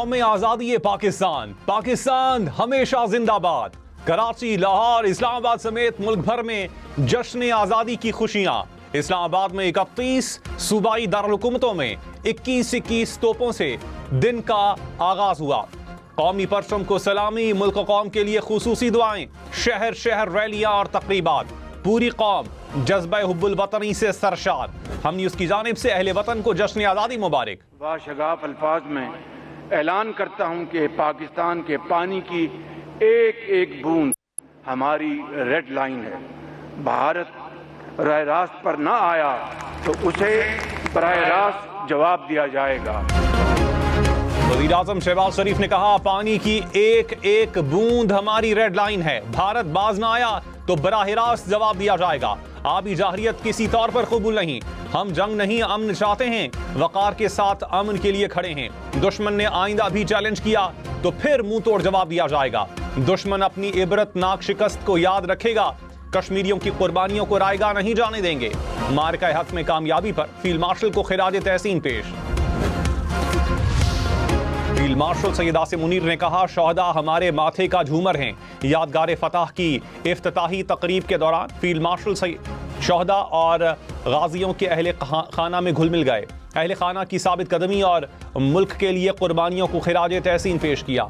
यौम आज़ादी पाकिस्तान, पाकिस्तान हमेशा जिंदाबाद। कराची, लाहौर, इस्लामाबाद समेत मुल्क भर में जश्न आज़ादी की खुशियां। इस्लामाबाद में 31 सूबाई दारुलहुकूमतों में 21-21 तोपों से दिन का आगाज हुआ। कौमी परचम को सलामी, मुल्क कौम के लिए खुसूसी दुआएं, शहर शहर रैलियां और तकरीबात। पूरी कौम जज्बा हुब्बुल वतनी से सरशार। हम न्यूज़ की जानिब से अहले वतन को जश्न आज़ादी मुबारक। बाशगाफ अल्फाज में ऐलान करता हूँ कि पाकिस्तान के पानी की एक एक बूंद हमारी रेड लाइन है। भारत बराह रास्त पर ना आया तो उसे बराह रास्त जवाब दिया जाएगा। वज़ीर आज़म शहबाज शरीफ ने कहा, पानी की एक एक बूंद हमारी रेड लाइन है। भारत बाज ना आया तो बराह रास्त जवाब दिया जाएगा। आबी जाहरियत किसी तौर पर कबूल नहीं। हम जंग नहीं, अमन चाहते हैं। वकार के साथ अमन के लिए खड़े हैं। दुश्मन ने आइंदा भी चैलेंज किया तो फिर मुंह तोड़ जवाब दिया जाएगा। दुश्मन अपनी इबरतनाक शिकस्त को याद रखेगा। कश्मीरियों की कुर्बानियों को रायगा नहीं जाने देंगे। मार्का हक में कामयाबी पर फील्ड मार्शल को खिराज तहसीन पेश। फील्ड मार्शल सैयद आसिम मुनीर ने कहा, शोहदा हमारे माथे का झूमर हैं। यादगार फतह की इफ्तिताही तकरीब के दौरान फील्ड मार्शल शोहदा और गाजियों के अहले खाना में घुल मिल गए। अहले खाना की साबित कदमी और मुल्क के लिए कुर्बानियों को खिराज तहसीन पेश किया।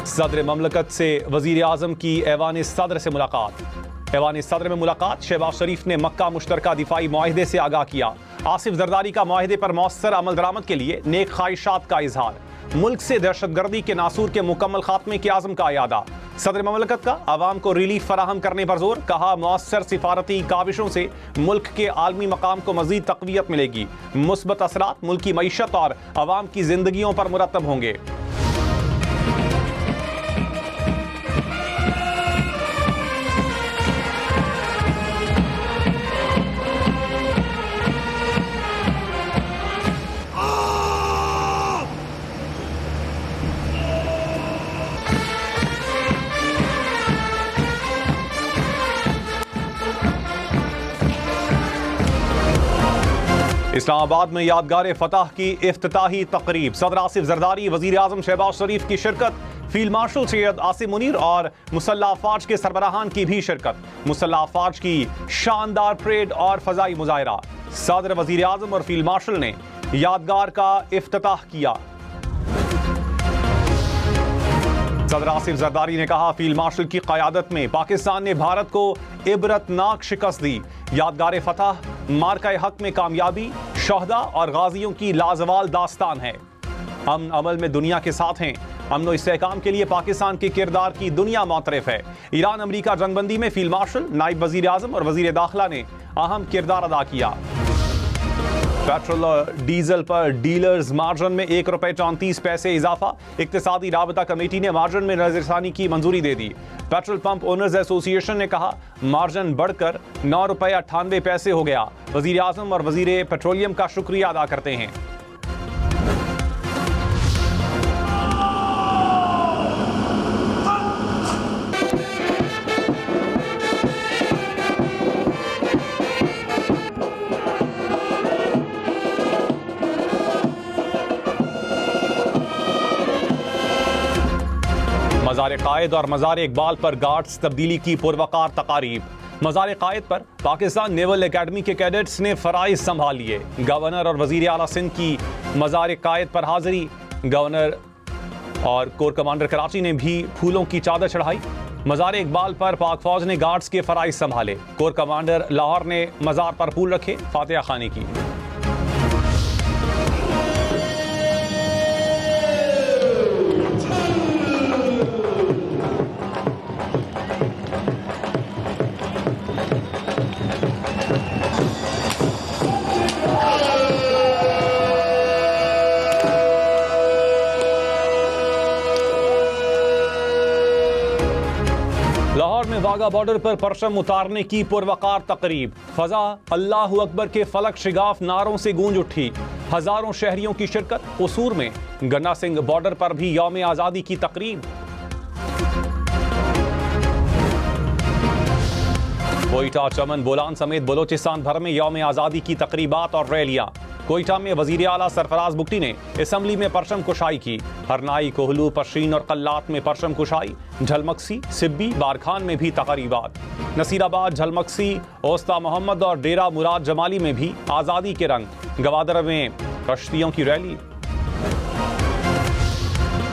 सदर ममलकत से वजीर आजम की ऐवान सदर से मुलाकात। ऐवान सदर में मुलाकात। शहबाज शरीफ ने मक्का मुश्तरका दिफाई मुआहदे से आगाह किया। आसिफ जरदारी का मुआहदे पर मौसर अमल दरामद के लिए नेक ख्वाहिशात का इजहार। मुल्क से दहशतगर्दी के नासूर के मुकम्मल खात्मे के आज़म का यादा। सदर ममलकत का आवाम को रिलीफ फराहम करने पर जोर। कहा, मौसर सिफारती काविशों से मुल्क के आलमी मकाम को मजीद तक़वियत मिलेगी। मुस्बत असरात मुल्क की मईशत और आवाम की जिंदगियों पर मुरतब होंगे। इस्लामाबाद में यादगार फतह की इफ्तिताही तकरीब। सदर आसिफ जरदारी, वजीर आजम शहबाज शरीफ की शिरकत। फील्ड मार्शल सैयद आसिम मुनीर और मुसल्लह अफवाज के सरबराहान की भी शिरकत। मुसल्लह अफवाज की शानदार परेड और फजाई मुजाहरा। सदर, वजीर आजम और फील्ड मार्शल ने यादगार का इफ्तिताह किया। सदर आसिफ जरदारी ने कहा, फील्ड मार्शल की क़यादत में पाकिस्तान ने भारत को इबरतनाक शिकस्त दी। यादगार फतह, मार्का हक में कामयाबी, शोहदा और गाजियों की लाजवाल दास्तान है। हम अमल में दुनिया के साथ हैं। अमन और इस्तेहकाम के लिए पाकिस्तान के किरदार की दुनिया मोतरफ है। ईरान अमरीका जंगबंदी में फील्ड मार्शल, नायब वजीर आजम और वजीर दाखिला ने अहम किरदार अदा किया। पेट्रोल और डीजल पर डीलर्स मार्जिन में ₹1.34 इजाफा। इक्तिसादी राबता कमेटी ने मार्जिन में नजरसानी की मंजूरी दे दी। पेट्रोल पंप ओनर्स एसोसिएशन ने कहा, मार्जिन बढ़कर ₹9.98 हो गया। वजीर आजम और वजीर पेट्रोलियम का शुक्रिया अदा करते हैं। मज़ार कायद और मज़ार इकबाल पर गार्ड्स तब्दीली की पुरवकार तकारीब। मज़ार कायद पर पाकिस्तान नेवल एकेडमी के कैडेट्स ने फराइज संभाल लिए। गवर्नर और वज़ीर आला सिंध की मज़ार कायद पर हाजिरी। गवर्नर और कोर कमांडर कराची ने भी फूलों की चादर चढ़ाई। मज़ार इकबाल पर पाक फौज ने गार्ड्स के फराइज संभाले। कोर कमांडर लाहौर ने मज़ार पर फूल रखे, फातिहा खानी की। लाहौर में वाघा बॉर्डर पर परचम उतारने की पुरवकार तकरीब। फजा अल्लाहु अकबर के फलक शिगाफ नारों से गूंज उठी। हजारों शहरियों की शिरकत। कसूर में गन्ना सिंह बॉर्डर पर भी यौम आज़ादी की तकरीब। कोयटा, चमन, बोलान समेत बलोचिस्तान भर में यौम आज़ादी की तकरीबात और रैलियां। कोयटा में वजीर आला सरफराज बुगटी ने असम्बली में परचम कुशाई की। हरनाई, कोहलू, पश्रीन और कल्लात में परचम कुशाई। झलमक्सी, सिब्बी, बारखान में भी तकरीबात। नसीराबाद, झलमक्सी, ओस्ता मोहम्मद और डेरा मुराद जमाली में भी आज़ादी के रंग। गवादर में कश्तियों की रैली।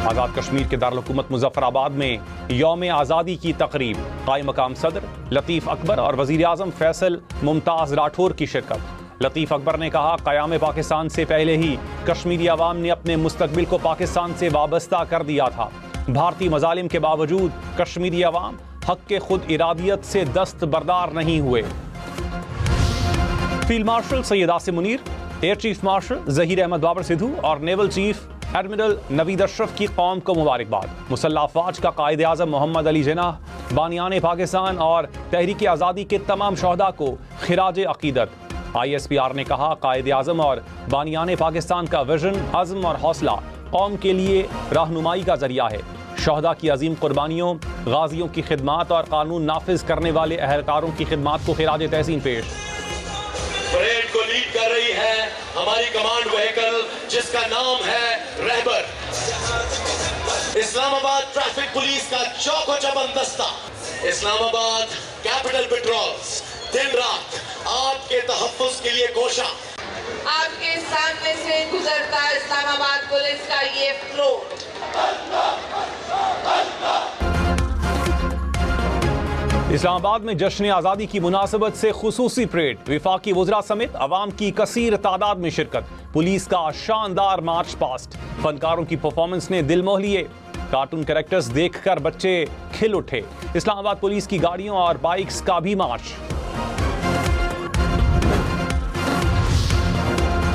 आज़ाद कश्मीर के दारुल-हुकूमत मुजफ्फराबाद में यौम आज़ादी की तकरीब। कायम मकाम सदर लतीफ़ अकबर और वज़ीर आज़म फैसल मुमताज़ राठौर की शिरकत। लतीफ़ अकबर ने कहा, क़याम पाकिस्तान से पहले ही कश्मीरी अवाम ने अपने मुस्तकबिल को पाकिस्तान से वाबस्ता कर दिया था। भारतीय मज़ालिम के बावजूद कश्मीरी अवाम हक के खुद इरादियत से दस्तबरदार नहीं हुए। Field marshal Syed Asim Munir, air chief marshal Zaheer Ahmed Babar Sidhu और naval chief admiral Naveed Ashraf की कौम को मुबारकबाद। मुसल्लह अफ़वाज का कायद आज़म मोहम्मद अली जिन्नाह, बानियान पाकिस्तान और तहरीक आज़ादी के तमाम शहदा को खिराज अक़ीदत। ISPR ने कहा, कायद आज़म और बानियान पाकिस्तान का विजन, अज़्म और हौसला कौम के लिए रहनुमाई का जरिया है। शहदा की अजीम कुर्बानियों, गाजियों की खिदमात और कानून नाफिज करने वाले अहलकारों की खिदमात को खिराज तहसीन पेश। परेड को लीड कर रही है हमारी कमांड व्हीकल जिसका नाम है रहबर। इस्लामाबाद ट्रैफिक पुलिस का चौको चौबंद दस्ता, इस्लामाबाद कैपिटल पेट्रोल्स दिन रात आपके तहफ्फुज़ के लिए कोशा। आपके सामने से गुजरता इस्लामाबाद पुलिस का ये फ्लोट। इस्लामाबाद में जश्न आज़ादी की मुनासबत से खुसूसी परेड। विफाकी वज़रा समेत अवाम की कसीर तादाद में शिरकत। पुलिस का शानदार मार्च पास्ट। फनकारों की परफॉर्मेंस ने दिल मोह लिए। कार्टून कैरेक्टर्स देखकर बच्चे खिल उठे। इस्लामाबाद पुलिस की गाड़ियों और बाइक्स का भी मार्च।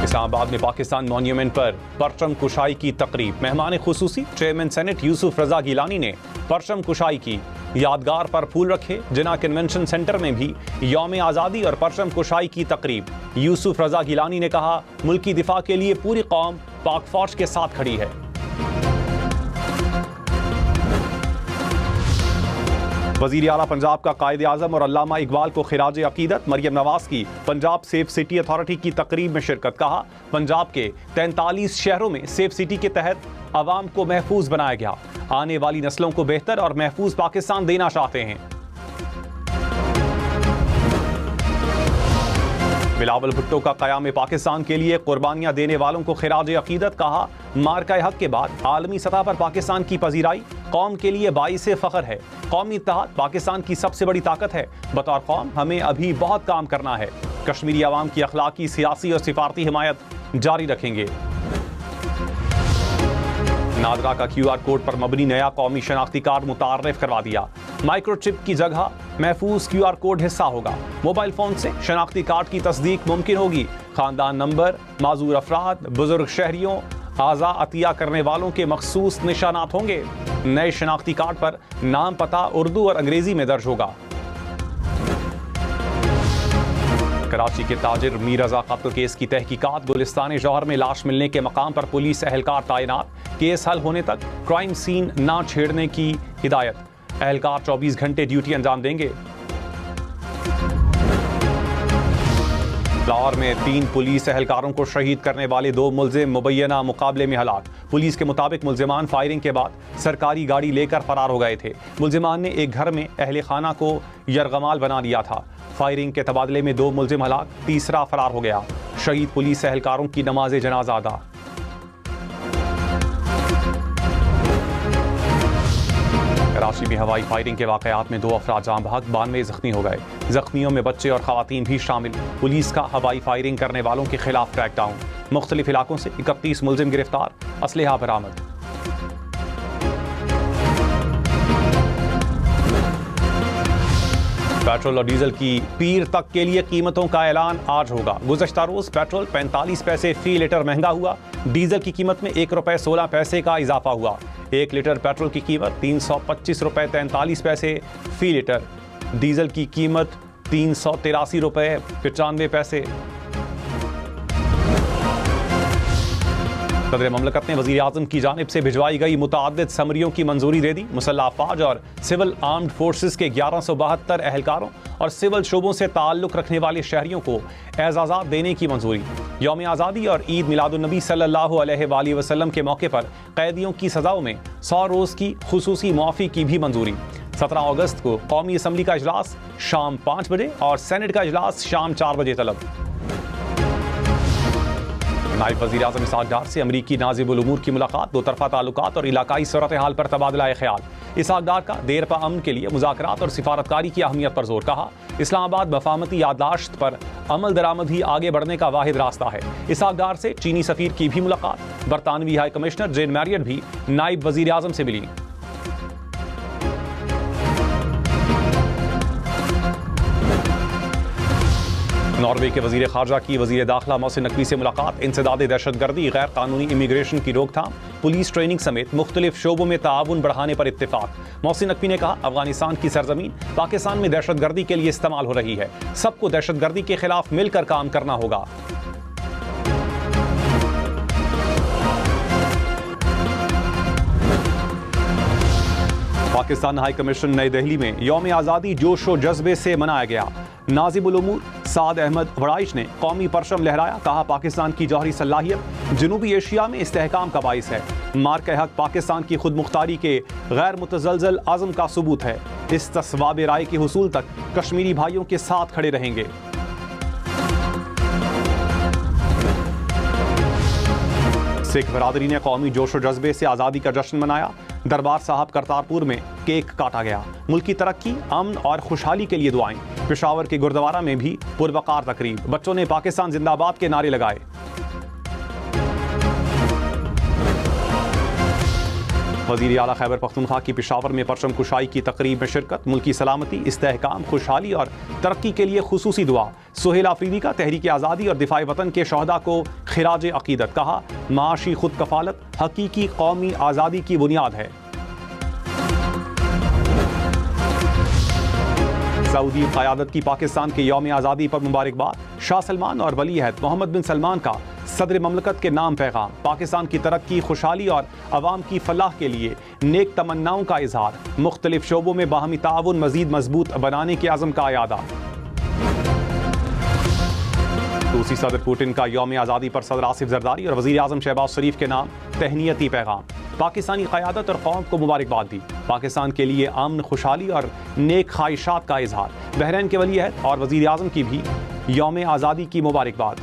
इस्लामाबाद में पाकिस्तान मॉन्यूमेंट पर परचम कुशाई की तकरीब। मेहमान खुसूसी चेयरमैन सेनेट यूसुफ रजा गिलानी ने परचम कुशाई की। यादगार पर फूल रखे। जिन्ना कन्वेंशन सेंटर में भी यौम आज़ादी और परचम कुशाई की तकरीब। यूसुफ रजा गिलानी ने कहा, मुल्क की दिफा के लिए पूरी कौम पाक फौज के साथ खड़ी है। वज़ीर आला पंजाब का कायद आज़म और अल्लामा इकबाल को खिराज अक़ीदत। मरियम नवाज की पंजाब सेफ सिटी अथॉरिटी की तकरीब में शिरकत। कहा, पंजाब के 43 शहरों में सेफ सिटी के तहत आवाम को महफूज बनाया गया। आने वाली नस्लों को बेहतर और महफूज पाकिस्तान देना चाहते हैं। बिलावल भुट्टो का क़याम पाकिस्तान के लिए कुर्बानियां देने वालों को खिराज अक़ीदत। कहा, मार्का हक के बाद आलमी सतह पर पाकिस्तान की पजीराई कौम के लिए बाइसे फ़ख्र है। कौमी इत्तेहाद पाकिस्तान की सबसे बड़ी ताकत है। बतौर कौम हमें अभी बहुत काम करना है। कश्मीरी अवाम की अखलाकी, सियासी और सिफारती हिमायत जारी रखेंगे। नादरा का QR कोड पर मबनी नया कौमी शनाख्ती कार्ड मुतारफ़ करवा दिया। माइक्रोचिप की जगह महफूज QR कोड हिस्सा होगा। मोबाइल फ़ोन से शनाख्ती कार्ड की तस्दीक मुमकिन होगी। ख़ानदान नंबर, माजूर अफराद, बुजुर्ग शहरियों, आज़ा अतिया करने वालों के मखसूस निशानात होंगे। नए शनाख्ती कार्ड पर नाम, पता उर्दू और अंग्रेजी में दर्ज होगा। कराची के ताजिर मीर रजा कत्ल केस की तहकीकात। गुलिस्तान जौहर में लाश मिलने के मकाम पर पुलिस एहलकार तैनात। केस हल होने तक क्राइम सीन ना छेड़ने की हिदायत। एहलकार 24 घंटे ड्यूटी अंजाम देंगे। लाहौर में 3 पुलिस एहलकारों को शहीद करने वाले 2 मुलजिम मुबैना मुकाबले में हलाक। पुलिस के मुताबिक मुलजिमान फायरिंग के बाद सरकारी गाड़ी लेकर फरार हो गए थे। मुलजिमान ने एक घर में अहले खाना को यरगमाल बना लिया था। फायरिंग के तबादले में 2 मुलजिम हलाक, तीसरा फरार हो गया। शहीद पुलिस एहलकारों की नमाज जनाजा अदा। कराची में हवाई फायरिंग के वाकयात में 2 अफराद जान बहक, 92 जख्मी हो गए। जख्मियों में बच्चे और खवातीन भी शामिल। पुलिस का हवाई फायरिंग करने वालों के खिलाफ क्रैकडाउन। मुख्तलिफ इलाकों से 31 मुलजिम गिरफ्तार, असलहा बरामद। पेट्रोल और डीजल की पीर तक के लिए कीमतों का ऐलान आज होगा। गुज़श्ता रोज पेट्रोल 45 पैसे फी लीटर महंगा हुआ। डीजल की कीमत में 1 रुपये 16 पैसे का इजाफा हुआ। 1 लीटर पेट्रोल की कीमत 325 रुपये 43 पैसे फी लीटर। डीजल की कीमत 383 रुपये 95 पैसे। सदर ममलकत ने वज़ीर आज़म की जानिब से भिजवाई गई मुतअद्दिद समरियों की मंजूरी दे दी। मुसल्लह अफवाज और सिविल आर्म्ड फोर्सेस के 1172 एहलकारों और सिविल शोबों से ताल्लुक़ रखने वाले शहरियों को एजाज़ात देने की मंजूरी। यौम आज़ादी और ईद मिलादुन्नबी सल्लल्लाहु अलैहि वसल्लम के मौके पर कैदियों की सज़ाओं में 100 रोज़ की खुसूसी मुआफ़ी की भी मंजूरी। 17 अगस्त को कौमी असम्बली का इजलास शाम 5 बजे और सेनेट का इजलास शाम 4 बजे तलब। नायब वज़ीर आज़म इसहाक़ डार से अमरीकी नाज़िबुल उमूर की मुलाकात, दो तरफ़ा ताल्लुकात और इलाकाई सूरत हाल पर तबादला ख्याल। इसहाक़ डार का देरपा अमन के लिए मुज़ाकरात और सिफारतकारी की अहमियत पर जोर। कहा, इस्लामाबाद मफाहमती याददाश्त पर अमल दरामद ही आगे बढ़ने का वाहिद रास्ता है। इसहाक़ डार से चीनी सफ़ीर की भी मुलाकात। बरतानवी हाई कमिश्नर जेन मैरियट भी नायब वज़ीर आज़म से मिली। नॉर्वे के वज़ीर ख़ारजा की वज़ीर दाखिला मोहसिन नकवी से मुलाकात। इंसदाद दहशतगर्दी, गैर कानूनी इमिग्रेशन की रोकथाम, पुलिस ट्रेनिंग समेत मुख्तलिफ शोबों में ताउन बढ़ाने पर इत्तेफाक। मोहसिन नकवी ने कहा, अफगानिस्तान की सरजमीन पाकिस्तान में दहशतगर्दी के लिए इस्तेमाल हो रही है, सबको दहशतगर्दी के खिलाफ मिलकर काम करना होगा। पाकिस्तान हाई कमीशन नई दिल्ली में यौम आज़ादी जोश व जज्बे से मनाया गया। नाज़िबुल उमूर साद अहमद वड़ाइश ने कौमी परचम लहराया। कहा, पाकिस्तान की जौहरी सलाहियत जनूबी एशिया में इस्तेहकाम का बाइस है। मार्के हक पाकिस्तान की खुद मुख्तारी के गैर मुतज़लज़ल आज़म का सबूत है। इस तस्वाब राय के हुसूल तक कश्मीरी भाइयों के साथ खड़े रहेंगे। सिख बरादरी ने कौमी जोश व जज्बे से आज़ादी का जश्न मनाया। दरबार साहब करतारपुर में केक काटा गया। मुल्क की तरक्की, अमन और खुशहाली के लिए दुआएं। पेशावर के गुरुद्वारा में भी पुरवकार तकरीब। बच्चों ने पाकिस्तान जिंदाबाद के नारे लगाए। वज़ीर आला खैबर पख्तूनख्वा की पेशावर में परचम कुशाई की तकरीब में शिरकत। मुल्की सलामती, इस्तेहकाम, खुशहाली और तरक्की के लिए खुसूसी दुआ। सुहेल आफरीदी का तहरीक आज़ादी और दिफाए वतन के शहदा को खिराज अकीदत। कहा, माशी खुद कफालत हकीकी कौमी आज़ादी की बुनियाद है। सऊदी क़यादत की पाकिस्तान के यौम आज़ादी पर मुबारकबाद। शाह सलमान और वली अहद मोहम्मद बिन सलमान का सदर ममलकत के नाम पैगाम। पाकिस्तान की तरक्की, खुशहाली और अवाम की फलाह के लिए नेक तमन्नाओं का इजहार। मुख्तलिफ शोबों में बाहमी ताउन मजीद मजबूत बनाने के आज़म का यादा। रूसी सदर पुतिन का यौम आज़ादी पर सदर आसिफ जरदारी और वज़ीर आज़म शहबाज शरीफ के नाम तहनीयती पैगाम। पाकिस्तानी क़यादत और कौम को मुबारकबाद दी। पाकिस्तान के लिए अमन, खुशहाली और नेक ख्वाहिशात का इजहार। बहरीन के वली अहद और वज़ीर आज़म की भी यौम आज़ादी की मुबारकबाद।